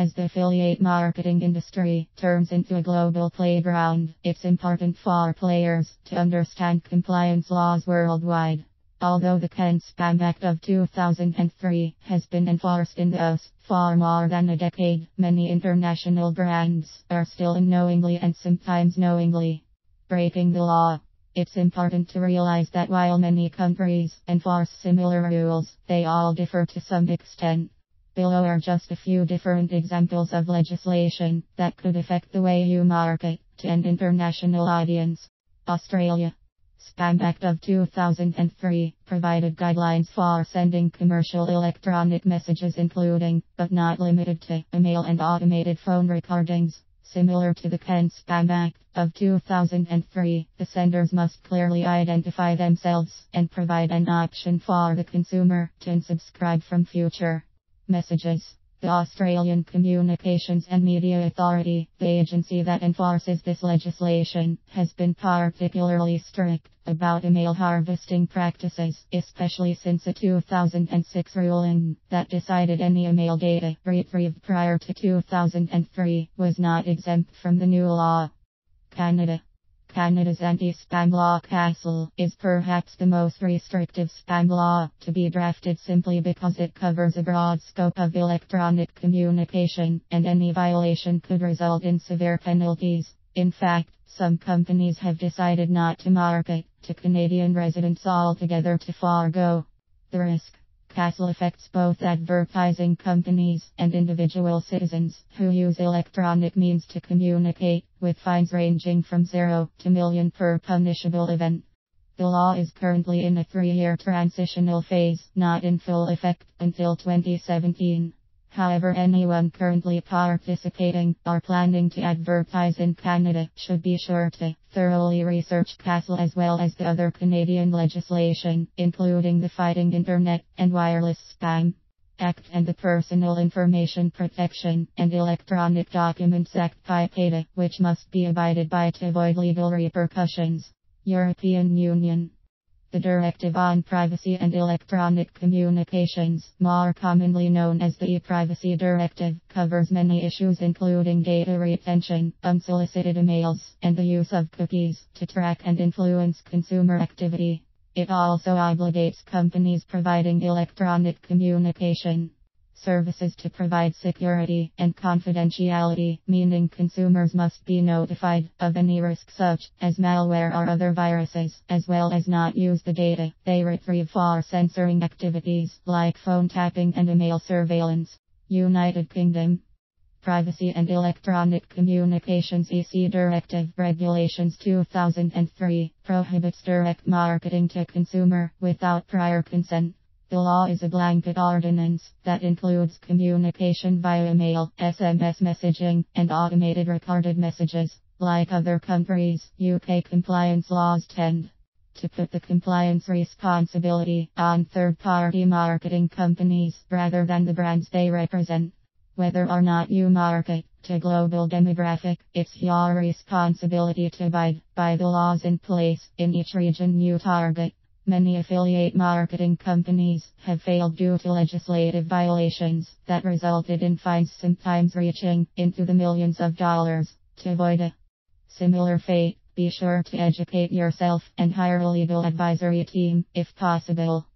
As the affiliate marketing industry turns into a global playground, it's important for players to understand compliance laws worldwide. Although the Can-Spam Act of 2003 has been enforced in the US for more than a decade, many international brands are still unknowingly and sometimes knowingly breaking the law. It's important to realize that while many countries enforce similar rules, they all differ to some extent. Below are just a few different examples of legislation that could affect the way you market to an international audience. Australia. Spam Act of 2003 provided guidelines for sending commercial electronic messages including, but not limited to, email and automated phone recordings. Similar to the Can-Spam Act of 2003, the senders must clearly identify themselves and provide an option for the consumer to unsubscribe from future messages. The Australian Communications and Media Authority, the agency that enforces this legislation, has been particularly strict about email harvesting practices, especially since a 2006 ruling that decided any email data retrieved prior to 2003 was not exempt from the new law. Canada. Canada's anti-spam law CASL is perhaps the most restrictive spam law to be drafted simply because it covers a broad scope of electronic communication, and any violation could result in severe penalties. In fact, some companies have decided not to market to Canadian residents altogether to forego the risk. CASL affects both advertising companies and individual citizens who use electronic means to communicate, with fines ranging from 0 to million per punishable event. The law is currently in a 3-year transitional phase, not in full effect until 2017. However, anyone currently participating or planning to advertise in Canada should be sure to thoroughly research CASL as well as the other Canadian legislation, including the Fighting Internet and Wireless Spam Act and the Personal Information Protection and Electronic Documents Act (PIPEDA), which must be abided by to avoid legal repercussions. European Union. The Directive on Privacy and Electronic Communications, more commonly known as the ePrivacy Directive, covers many issues including data retention, unsolicited emails, and the use of cookies to track and influence consumer activity. It also obligates companies providing electronic communication services to provide security and confidentiality, meaning consumers must be notified of any risk such as malware or other viruses, as well as not use the data they retrieve for censoring activities like phone tapping and email surveillance. United Kingdom. Privacy and Electronic Communications EC Directive Regulations 2003 prohibits direct marketing to consumer without prior consent. The law is a blanket ordinance that includes communication via mail, SMS messaging, and automated recorded messages. Like other countries, UK compliance laws tend to put the compliance responsibility on third-party marketing companies rather than the brands they represent. Whether or not you market to a global demographic, it's your responsibility to abide by the laws in place in each region you target. Many affiliate marketing companies have failed due to legislative violations that resulted in fines sometimes reaching into the millions of dollars. To avoid a similar fate, be sure to educate yourself and hire a legal advisory team if possible.